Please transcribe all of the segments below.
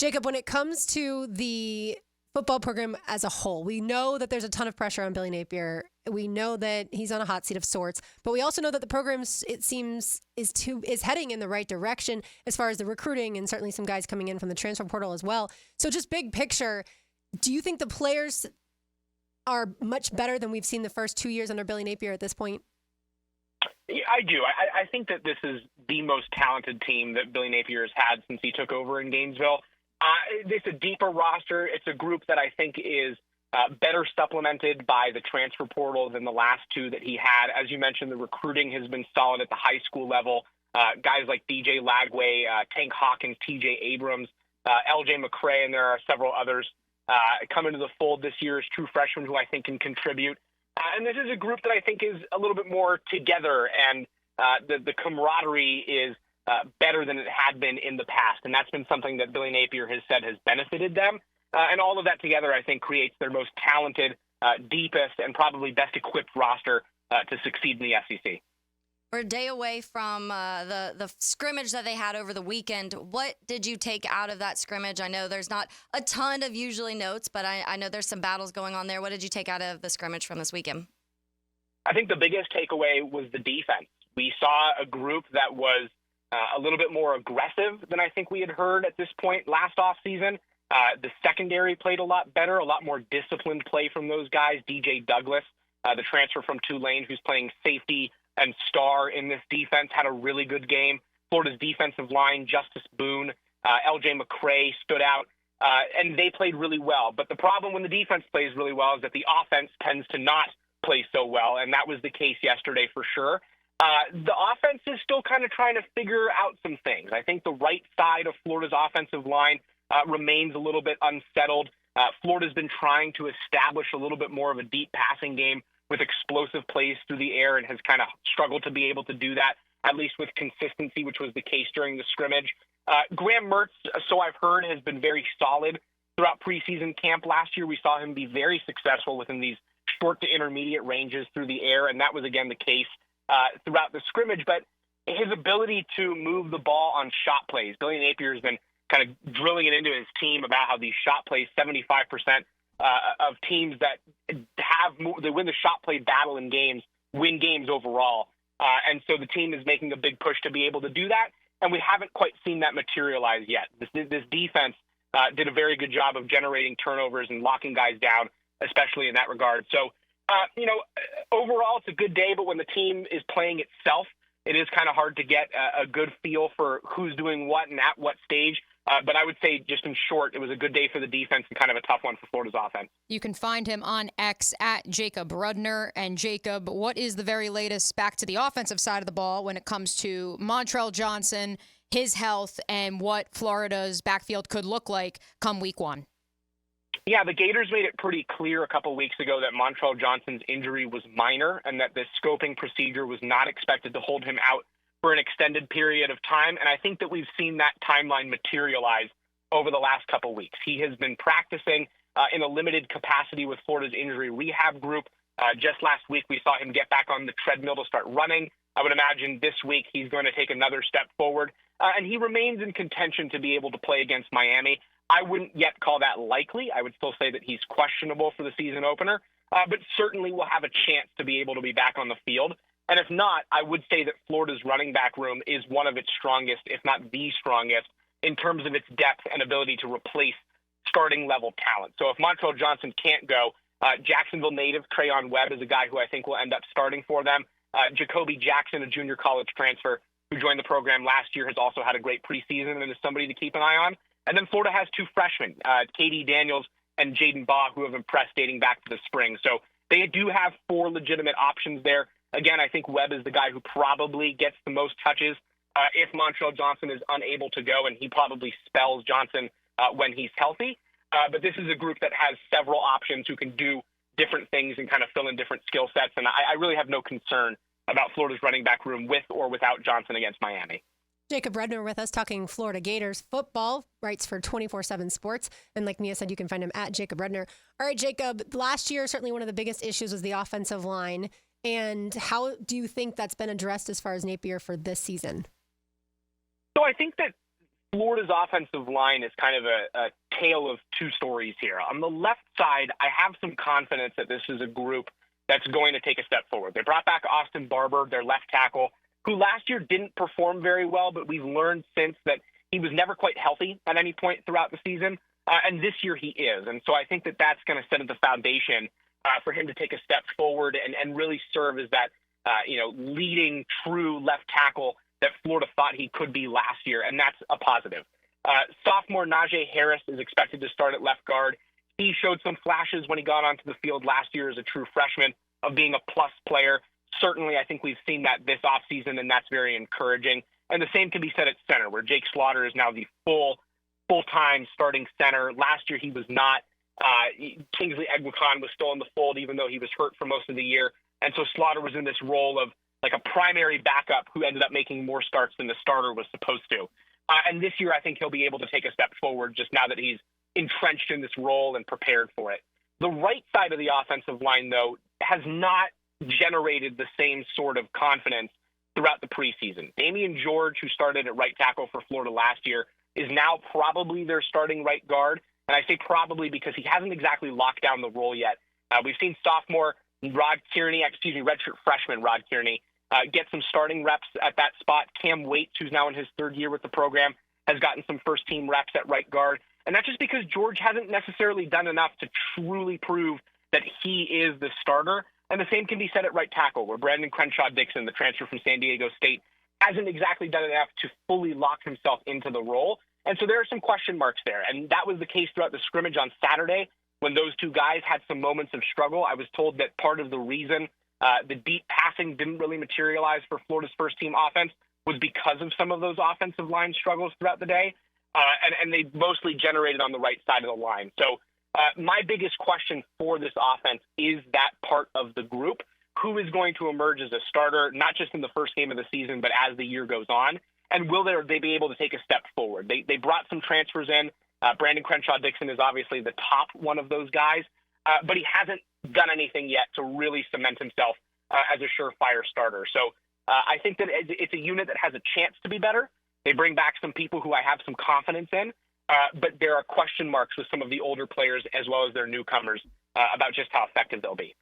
Jacob, when it comes to the football program as a whole, we know that there's a ton of pressure on Billy Napier. We know that he's on a hot seat of sorts, but we also know that the program, it seems, is heading in the right direction as far as the recruiting and certainly some guys coming in from the transfer portal as well. So just big picture, do you think the players are much better than we've seen the first 2 years under Billy Napier at this point? Yeah, I do. I think that this is the most talented team that Billy Napier has had since he took over in Gainesville. It's a deeper roster. It's a group that I think is better supplemented by the transfer portal than the last two that he had. As you mentioned, the recruiting has been solid at the high school level. Guys like DJ Lagow, Tank Hawkins, TJ Abrams, LJ McCray, and there are several others come into the fold this year as true freshmen who I think can contribute. And this is a group that I think is a little bit more together, and the camaraderie is better than it had been in the past. And that's been something that Billy Napier has said has benefited them. And all of that together, I think, creates their most talented, deepest, and probably best equipped roster to succeed in the SEC. We're a day away from the scrimmage that they had over the weekend. What did you take out of that scrimmage? I know there's not a ton of usually notes, but I know there's some battles going on there. What did you take out of the scrimmage from this weekend? I think the biggest takeaway was the defense. We saw a group that was a little bit more aggressive than I think we had heard at this point last offseason. The secondary played a lot better, a lot more disciplined play from those guys. DJ Douglas, the transfer from Tulane, who's playing safety and star in this defense, had a really good game. Florida's defensive line, Justice Boone, LJ McCray stood out, and they played really well. But the problem when the defense plays really well is that the offense tends to not play so well, and that was the case yesterday for sure. The offense is still kind of trying to figure out some things. I think the right side of Florida's offensive line remains a little bit unsettled. Florida's been trying to establish a little bit more of a deep passing game with explosive plays through the air and has kind of struggled to be able to do that, at least with consistency, which was the case during the scrimmage. Graham Mertz, so I've heard, has been very solid throughout preseason camp. Last year, we saw him be very successful within these short to intermediate ranges through the air, and that was, again, the case throughout the scrimmage. But his ability to move the ball on shot plays, Billy Napier has been kind of drilling it into his team about how these shot plays, 75% of teams that they win the shot play battle in games, win games overall. And so the team is making a big push to be able to do that, and we haven't quite seen that materialize yet. This defense did a very good job of generating turnovers and locking guys down, especially in that regard. So, overall, it's a good day, but when the team is playing itself, it is kind of hard to get a good feel for who's doing what and at what stage. But I would say, just in short, it was a good day for the defense and kind of a tough one for Florida's offense. You can find him on X at Jacob Rudner. And Jacob, what is the very latest back to the offensive side of the ball when it comes to Montrell Johnson, his health, and what Florida's backfield could look like come week one? Yeah, the Gators made it pretty clear a couple weeks ago that Montrell Johnson's injury was minor and that this scoping procedure was not expected to hold him out for an extended period of time. And I think that we've seen that timeline materialize over the last couple weeks. He has been practicing in a limited capacity with Florida's injury rehab group. Just last week, we saw him get back on the treadmill to start running. I would imagine this week he's going to take another step forward. And he remains in contention to be able to play against Miami. I wouldn't yet call that likely. I would still say that he's questionable for the season opener, but certainly will have a chance to be able to be back on the field. And if not, I would say that Florida's running back room is one of its strongest, if not the strongest, in terms of its depth and ability to replace starting level talent. So if Montrell Johnson can't go, Jacksonville native Trayon Webb is a guy who I think will end up starting for them. Jacoby Jackson, a junior college transfer who joined the program last year, has also had a great preseason and is somebody to keep an eye on. And then Florida has two freshmen, Katie Daniels and Jaden Baugh, who have impressed dating back to the spring. So they do have four legitimate options there. Again, I think Webb is the guy who probably gets the most touches if Montrell Johnson is unable to go, and he probably spells Johnson when he's healthy. But this is a group that has several options who can do different things and kind of fill in different skill sets. And I really have no concern about Florida's running back room with or without Johnson against Miami. Jacob Rudner with us talking Florida Gators football, writes for 24/7 Sports. And like Mia said, you can find him at Jacob Rudner. All right, Jacob, last year, certainly one of the biggest issues was the offensive line. And how do you think that's been addressed as far as Napier for this season? So I think that Florida's offensive line is kind of a tale of two stories here. On the left side, I have some confidence that this is a group that's going to take a step forward. They brought back Austin Barber, their left tackle, who last year didn't perform very well, but we've learned since that he was never quite healthy at any point throughout the season, and this year he is. And so I think that that's going to set the foundation for him to take a step forward and really serve as that leading true left tackle that Florida thought he could be last year, and that's a positive. Sophomore Najee Harris is expected to start at left guard. He showed some flashes when he got onto the field last year as a true freshman of being a plus player. Certainly, I think we've seen that this offseason, and that's very encouraging. And the same can be said at center, where Jake Slaughter is now the full-time starting center. Last year, he was not. Kingsley Egwakon was still in the fold, even though he was hurt for most of the year. And so Slaughter was in this role of like a primary backup who ended up making more starts than the starter was supposed to. And this year, I think he'll be able to take a step forward just now that he's entrenched in this role and prepared for it. The right side of the offensive line, though, has not generated the same sort of confidence throughout the preseason. Damian George, who started at right tackle for Florida last year, is now probably their starting right guard. And I say probably because he hasn't exactly locked down the role yet. We've seen redshirt freshman Rod Kearney, get some starting reps at that spot. Cam Waits, who's now in his third year with the program, has gotten some first-team reps at right guard. And that's just because George hasn't necessarily done enough to truly prove that he is the starter. And the same can be said at right tackle, where Brandon Crenshaw-Dixon, the transfer from San Diego State, hasn't exactly done enough to fully lock himself into the role. And so there are some question marks there. And that was the case throughout the scrimmage on Saturday when those two guys had some moments of struggle. I was told that part of the reason the deep passing didn't really materialize for Florida's first-team offense was because of some of those offensive line struggles throughout the day. And they mostly generated on the right side of the line. So my biggest question for this offense is that part of the group. Who is going to emerge as a starter, not just in the first game of the season, but as the year goes on? And will they be able to take a step forward? They brought some transfers in. Brandon Crenshaw-Dixon is obviously the top one of those guys, but he hasn't done anything yet to really cement himself as a surefire starter. So I think that it's a unit that has a chance to be better. They bring back some people who I have some confidence in, but there are question marks with some of the older players as well as their newcomers about just how effective they'll be.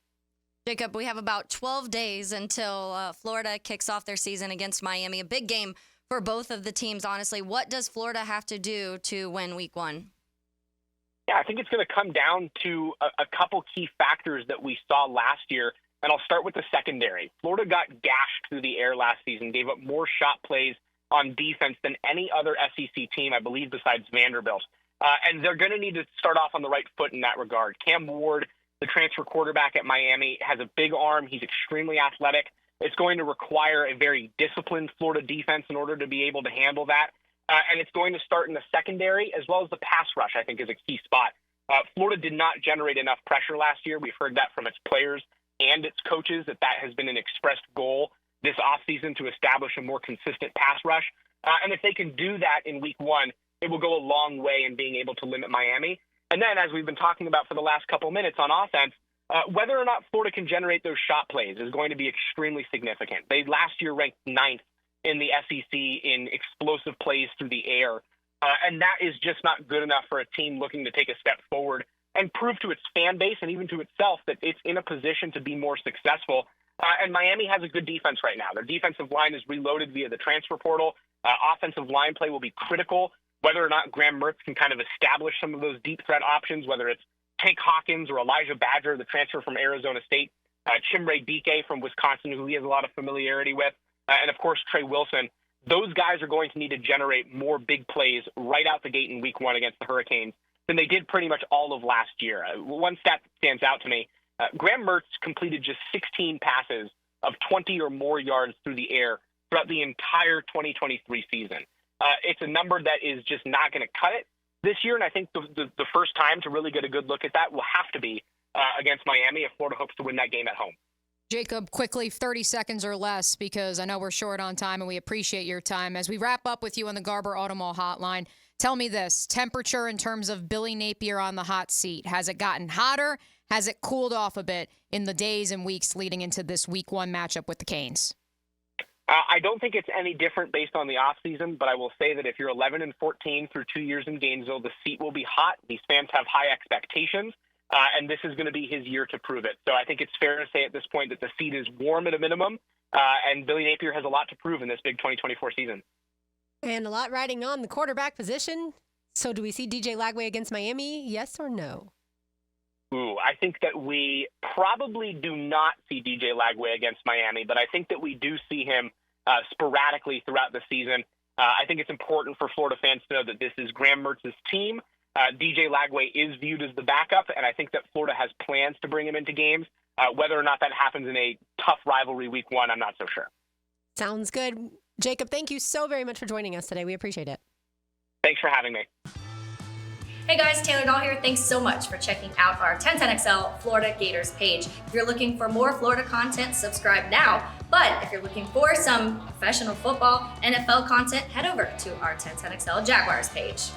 Jacob, we have about 12 days until Florida kicks off their season against Miami, a big game for both of the teams, honestly. What does Florida have to do to win week one? Yeah, I think it's going to come down to a couple key factors that we saw last year, and I'll start with the secondary. Florida got gashed through the air last season, gave up more shot plays on defense than any other SEC team, I believe, besides Vanderbilt. And they're going to need to start off on the right foot in that regard. Cam Ward, the transfer quarterback at Miami, has a big arm. He's extremely athletic. It's going to require a very disciplined Florida defense in order to be able to handle that. And it's going to start in the secondary as well as the pass rush, I think, is a key spot. Florida did not generate enough pressure last year. We've heard that from its players and its coaches, that has been an expressed goal this offseason to establish a more consistent pass rush. And if they can do that in week one, it will go a long way in being able to limit Miami. And then, as we've been talking about for the last couple minutes on offense, whether or not Florida can generate those shot plays is going to be extremely significant. They last year ranked 9th in the SEC in explosive plays through the air. And that is just not good enough for a team looking to take a step forward and prove to its fan base and even to itself that it's in a position to be more successful. And Miami has a good defense right now. Their defensive line is reloaded via the transfer portal. Offensive line play will be critical. Whether or not Graham Mertz can kind of establish some of those deep threat options, whether it's Tank Hawkins or Elijah Badger, the transfer from Arizona State, Chimere Dike from Wisconsin, who he has a lot of familiarity with, and, of course, Trey Wilson. Those guys are going to need to generate more big plays right out the gate in week one against the Hurricanes than they did pretty much all of last year. One stat that stands out to me, Graham Mertz completed just 16 passes of 20 or more yards through the air throughout the entire 2023 season. It's a number that is just not going to cut it this year, and I think the first time to really get a good look at that will have to be against Miami if Florida hopes to win that game at home. Jacob, quickly, 30 seconds or less, because I know we're short on time and we appreciate your time. As we wrap up with you on the Garber Auto Mall hotline, tell me this, temperature in terms of Billy Napier on the hot seat. Has it gotten hotter? Has it cooled off a bit in the days and weeks leading into this week one matchup with the Canes? I don't think it's any different based on the offseason, but I will say that if you're 11-14 through 2 years in Gainesville, the seat will be hot. These fans have high expectations, and this is going to be his year to prove it. So I think it's fair to say at this point that the seat is warm at a minimum, and Billy Napier has a lot to prove in this big 2024 season. And a lot riding on the quarterback position. So do we see DJ Lagway against Miami? Yes or no? Ooh, I think that we probably do not see DJ Lagway against Miami, but I think that we do see him sporadically throughout the season. I think it's important for Florida fans to know that this is Graham Mertz's team. DJ Lagway is viewed as the backup, and I think that Florida has plans to bring him into games. Whether or not that happens in a tough rivalry week 1, I'm not so sure. Sounds good. Jacob, thank you so very much for joining us today. We appreciate it. Thanks for having me. Hey guys, Taylor Dahl here. Thanks so much for checking out our 1010XL Florida Gators page. If you're looking for more Florida content, subscribe now. But if you're looking for some professional football, NFL content, head over to our 1010XL Jaguars page.